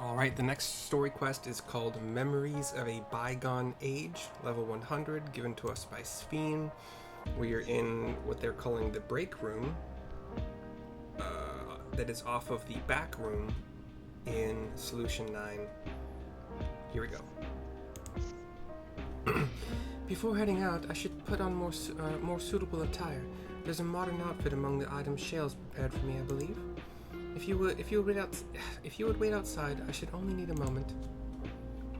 Alright, the next story quest is called Memories of a Bygone Age, level 100, given to us by Sphene. We are in what they're calling the break room, that is off of the back room in Solution 9. Here we go. Before heading out, I should put on more suitable attire. There's a modern outfit among the items Shale's prepared for me, I believe. If you would wait outside, I should only need a moment.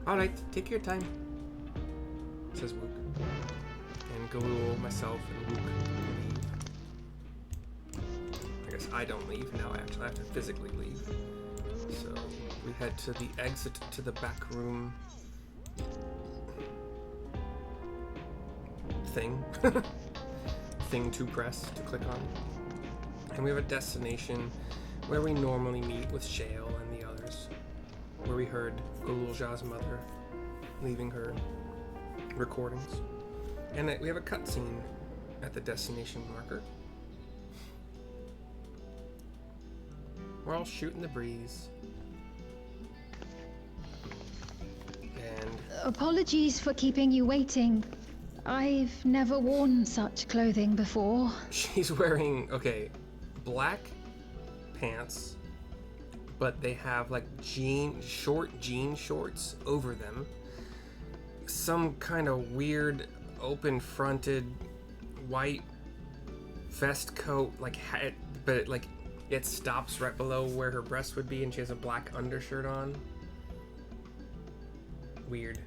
All right, take your time, says Wook. And Galul, myself, and Wook leave. I guess I don't leave now. Actually, I have to physically leave. So we head to the exit to the back room thing. Thing to press to click on. And we have a destination where we normally meet with Shale and the others, where we heard Galulja's mother leaving her recordings. And we have a cutscene at the destination marker. We're all shooting the breeze. And apologies for keeping you waiting. I've never worn such clothing before. she's wearing, black pants, but they have like short jean shorts over them. Some kind of weird open-fronted white vest coat, but it stops right below where her breast would be, and she has a black undershirt on. Weird.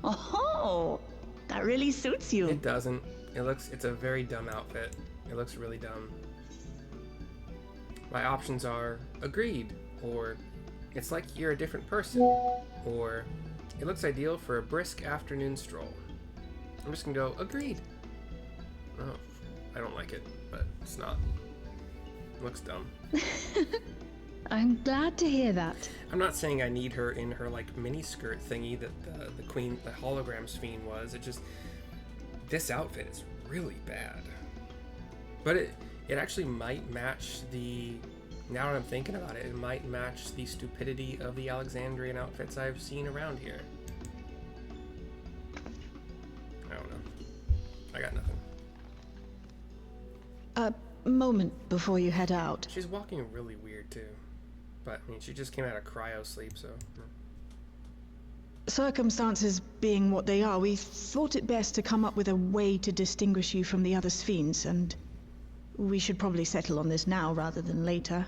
Oh, that really suits you. It doesn't. It's a very dumb outfit. It looks really dumb. My options are agreed, or it's like you're a different person, or it looks ideal for a brisk afternoon stroll. I'm just gonna go agreed. Oh, I don't like it, but it's not. It looks dumb. I'm glad to hear that. I'm not saying I need her in her mini skirt thingy that the hologram Sphene was. This outfit is really bad. But it actually might match now that I'm thinking about it, it might match the stupidity of the Alexandrian outfits I've seen around here. I don't know. I got nothing. A moment before you head out. She's walking really weird too. But, she just came out of cryo sleep, so... No. Circumstances being what they are, we thought it best to come up with a way to distinguish you from the other Sphenes, and we should probably settle on this now rather than later.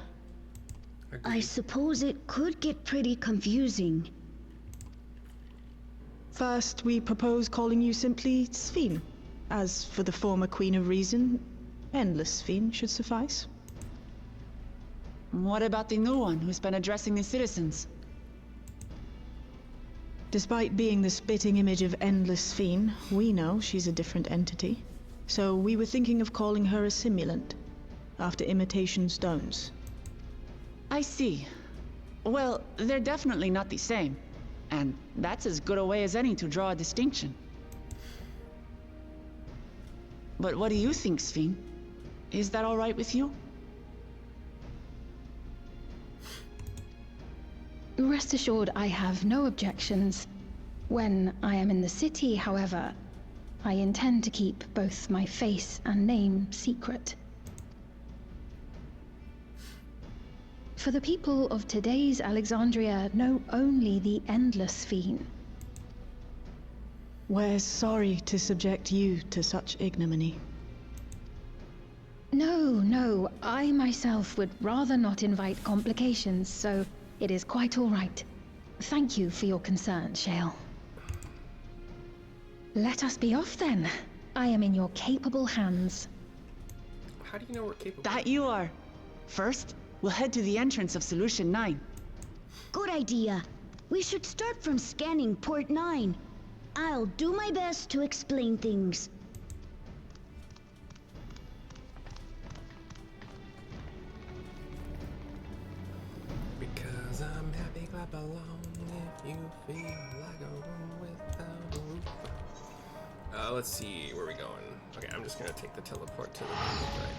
Agreed. I suppose it could get pretty confusing. First, we propose calling you simply Sphene. As for the former Queen of Reason, Endless Sphene should suffice. What about the new one who's been addressing the citizens? Despite being the spitting image of Endless Sphene, we know she's a different entity. So we were thinking of calling her a simulant, after imitation stones. I see. Well, they're definitely not the same. And that's as good a way as any to draw a distinction. But what do you think, Sphene? Is that all right with you? Rest assured, I have no objections. When I am in the city, however, I intend to keep both my face and name secret. For the people of today's Alexandria know only the Endless Sphene. We're sorry to subject you to such ignominy. No, I myself would rather not invite complications, so it is quite all right. Thank you for your concern, Shale. Let us be off then. I am in your capable hands. How do you know we're capable? That you are. First, we'll head to the entrance of Solution 9. Good idea. We should start from scanning Port 9. I'll do my best to explain things. Because I'm happy, clap along if you feel like a room without a roof. Let's see, where are we going? Okay, I'm just gonna take the teleport to the right.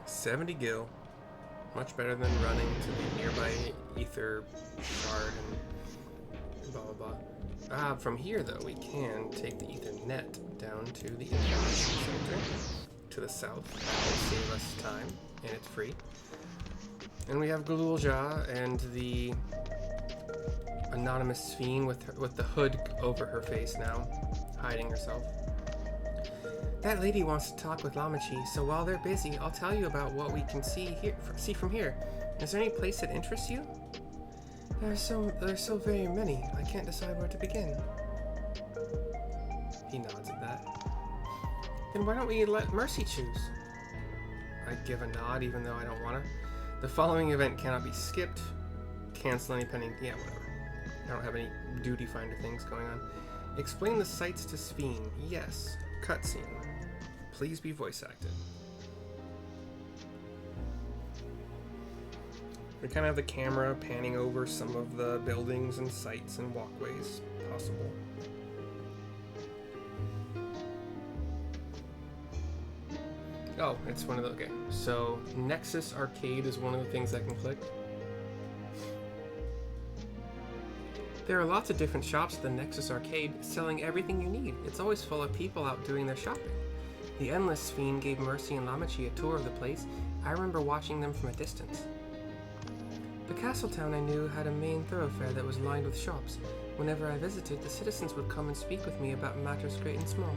70 gil. Much better than running to the nearby ether shard and blah blah blah. From here though, we can take the ether net down to the information center to the south. That will save us time, and it's free. And we have Galulja and the anonymous Sphene with the hood over her face now, hiding herself. That lady wants to talk with Lamachi, so while they're busy, I'll tell you about what we can see from here. Is there any place that interests you? There's so very many. I can't decide where to begin. He nods at that. Then why don't we let Mercy choose? I give a nod, even though I don't want to. The following event cannot be skipped. Cancel any pending. Yeah, whatever. I don't have any duty finder things going on. Explain the sights to Sphene. Yes. Cutscene. Please be voice acted. We kind of have the camera panning over some of the buildings and sites and walkways possible. Oh, it's one of the, okay. So Nexus Arcade is one of the things I can click. There are lots of different shops at the Nexus Arcade selling everything you need. It's always full of people out doing their shopping. The Endless Sphene gave Mercy and Lamachi a tour of the place. I remember watching them from a distance. The castle town I knew had a main thoroughfare that was lined with shops. Whenever I visited, the citizens would come and speak with me about matters great and small.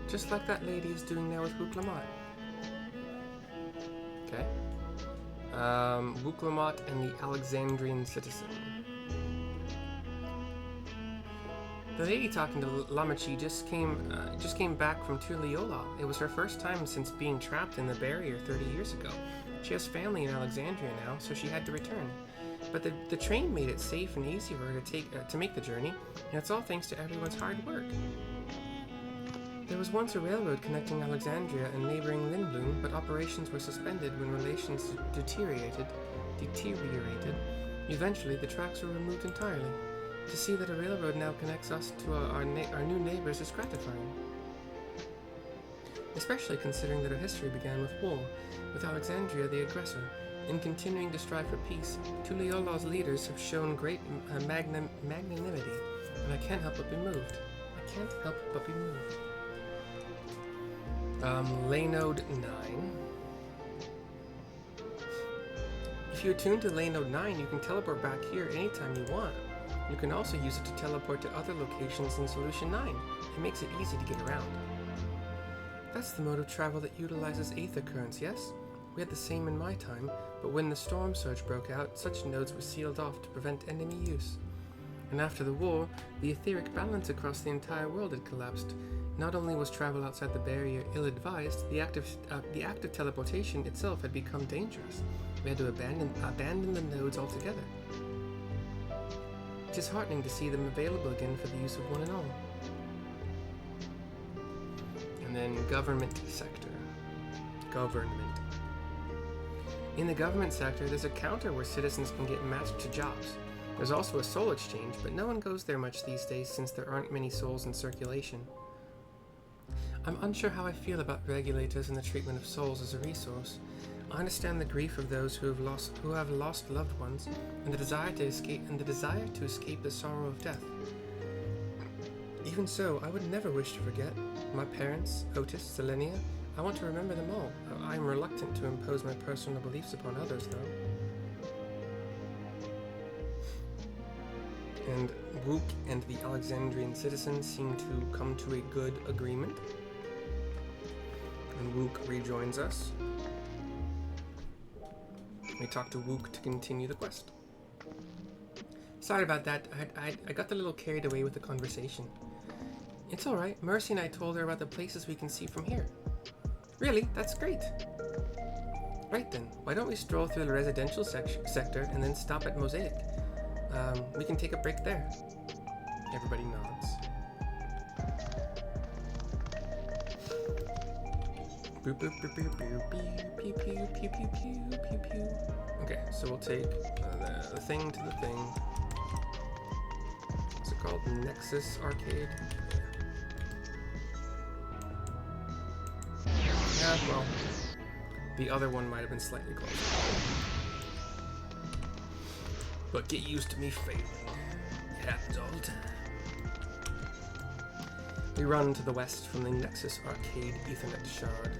Just like that lady is doing now with Wuklamat. Okay. Wuklamat and the Alexandrian citizen. The lady talking to Lamachi just came back from Tuliola. It was her first time since being trapped in the barrier 30 years ago. She has family in Alexandria now, so she had to return. But the train made it safe and easy for her to make the journey, and it's all thanks to everyone's hard work. There was once a railroad connecting Alexandria and neighboring Lindblum, but operations were suspended when relations deteriorated. Eventually, the tracks were removed entirely. To see that a railroad now connects us to our new neighbors is gratifying. Especially considering that our history began with war, with Alexandria the aggressor. In continuing to strive for peace, Tuliola's leaders have shown great magnanimity, and I can't help but be moved. Laynode 9. If you attune to Laynode 9, you can teleport back here anytime you want. You can also use it to teleport to other locations in Solution 9. It makes it easy to get around. That's the mode of travel that utilizes aether currents, yes? We had the same in my time, but when the storm surge broke out, such nodes were sealed off to prevent enemy use. And after the war, the etheric balance across the entire world had collapsed. Not only was travel outside the barrier ill-advised, the act of teleportation itself had become dangerous. We had to abandon the nodes altogether. It is heartening to see them available again for the use of one and all. And then government sector. Government. In the government sector, there's a counter where citizens can get matched to jobs. There's also a soul exchange, but no one goes there much these days since there aren't many souls in circulation. I'm unsure how I feel about regulators and the treatment of souls as a resource. I understand the grief of those who have lost loved ones, and the desire to escape the sorrow of death. Even so, I would never wish to forget my parents, Otis, Selenia. I want to remember them all. I am reluctant to impose my personal beliefs upon others, though. And Wook and the Alexandrian citizens seem to come to a good agreement. And Wook rejoins us. We talk to Wook to continue the quest. Sorry about that. I got a little carried away with the conversation. It's alright. Mercy and I told her about the places we can see from here. Really? That's great. Right then, why don't we stroll through the residential sector and then stop at Mosaic? We can take a break there. Everybody nods. Boop boop boop boop boop boop pew pew pew pew pew pew pew. Okay, so we'll take the thing to the thing. What's it called? Nexus Arcade? Yeah, well, The other one might have been slightly closer. But get used to me failing. It happens all the time. We run to the west from the Nexus Arcade Ethernet Shard.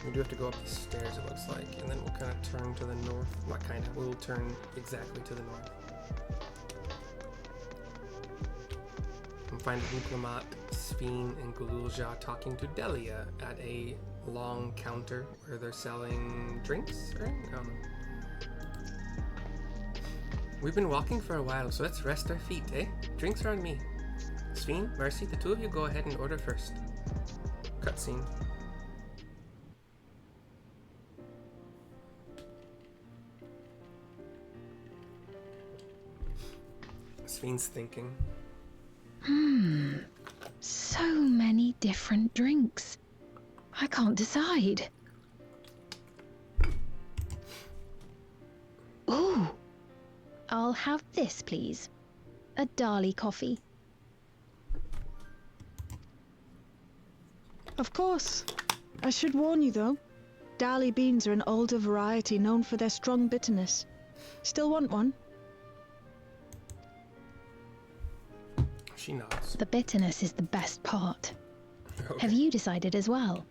We do have to go up the stairs, it looks like, and then we'll kind of turn to the north. Not kind of, we'll turn exactly to the north. And find Uklamat, Sphene, and Gululja talking to Delia at a long counter where they're selling drinks, right? I don't know. We've been walking for a while, so let's rest our feet, eh? Drinks are on me. Sphene, Mercy, the two of you go ahead and order first. Cutscene. Sphene's thinking. So many different drinks. I can't decide. Ooh. I'll have this, please. A Dali coffee. Of course. I should warn you, though. Dali beans are an older variety known for their strong bitterness. Still want one? She nods. The bitterness is the best part. Okay. Have you decided as well?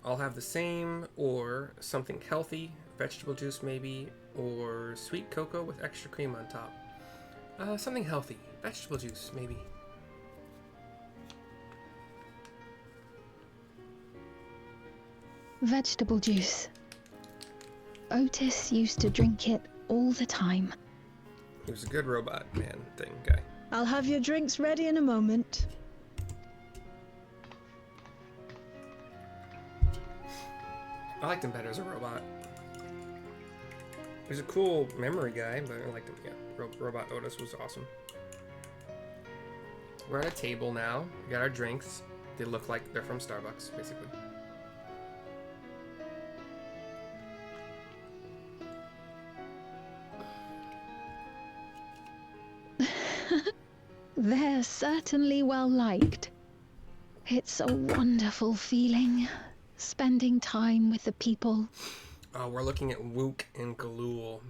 I'll have the same, or something healthy, vegetable juice maybe, or sweet cocoa with extra cream on top. Something healthy, vegetable juice maybe. Vegetable juice. Otis used to drink it all the time. He was a good robot man thing guy. I'll have your drinks ready in a moment. I liked him better as a robot. He was a cool memory guy, but I liked him, yeah. Robot Otis was awesome. We're at a table now. We got our drinks. They look like they're from Starbucks, basically. They're certainly well liked. It's a wonderful feeling, spending time with the people. We're looking at Wook and Galul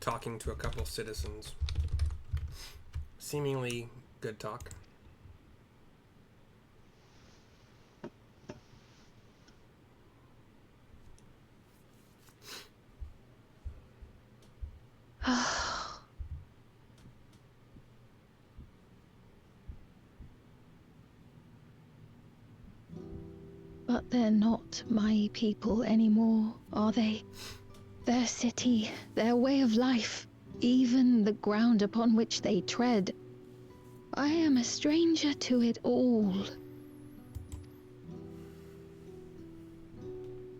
talking to a couple citizens. Seemingly good talk. But they're not my people anymore, are they? Their city, their way of life, even the ground upon which they tread. I am a stranger to it all.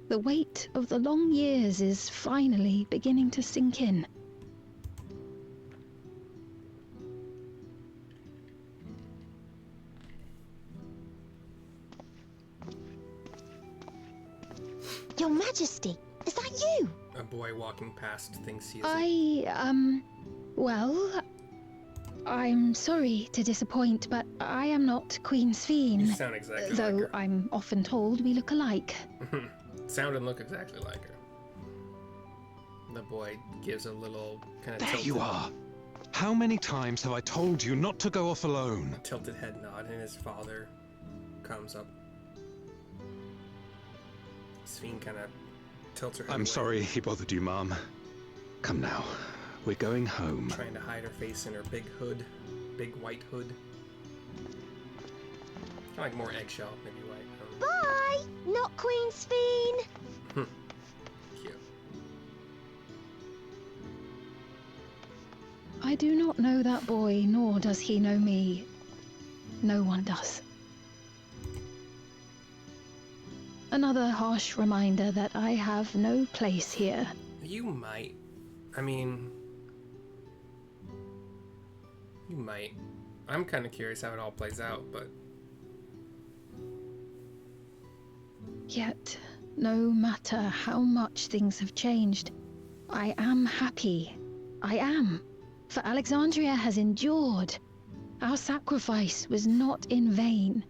The weight of the long years is finally beginning to sink in. Your Majesty, is that you? A boy walking past thinks he is. Well, I'm sorry to disappoint, but I am not Queen You Sphene. sound exactly Though like her. I'm often told we look alike. Sound and look exactly like her. The boy gives a little kind of There tilted, you are. How many times have I told you not to go off alone? tilted head nod, and his father comes up. Sphene kind of tilts her head I'm away, sorry he bothered you, Mom. Come now. We're going home. trying to hide her face in her big hood, big white hood. Kind of like more eggshell, maybe white. Bye! Not Queen Sphene! Cute. I do not know that boy, nor does he know me. No one does. Another harsh reminder that I have no place here. You might. I mean, you might. I'm kind of curious how it all plays out, but Yet, no matter how much things have changed, I am happy. I am. For Alexandria has endured. Our sacrifice was not in vain.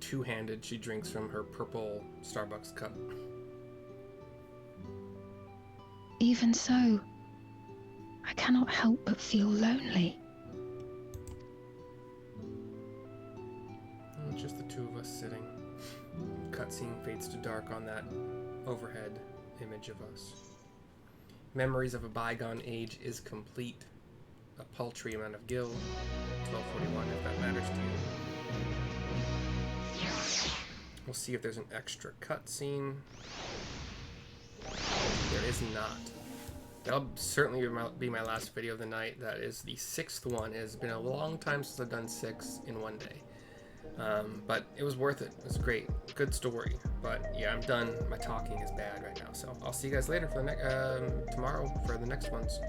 Two-handed, she drinks from her purple Starbucks cup. Even so, I cannot help but feel lonely. It's just the two of us sitting. Cutscene fades to dark on that overhead image of us. Memories of a bygone age is complete. A paltry amount of gil. 1241 if that matters to you. We'll see if there's an extra cutscene. There is not. That'll certainly be my last video of the night. That is the 6th one. It has been a long time since I've done 6 in one day. But it was worth it. It was great. Good story. But yeah, I'm done. My talking is bad right now. So I'll see you guys later for the tomorrow for the next ones.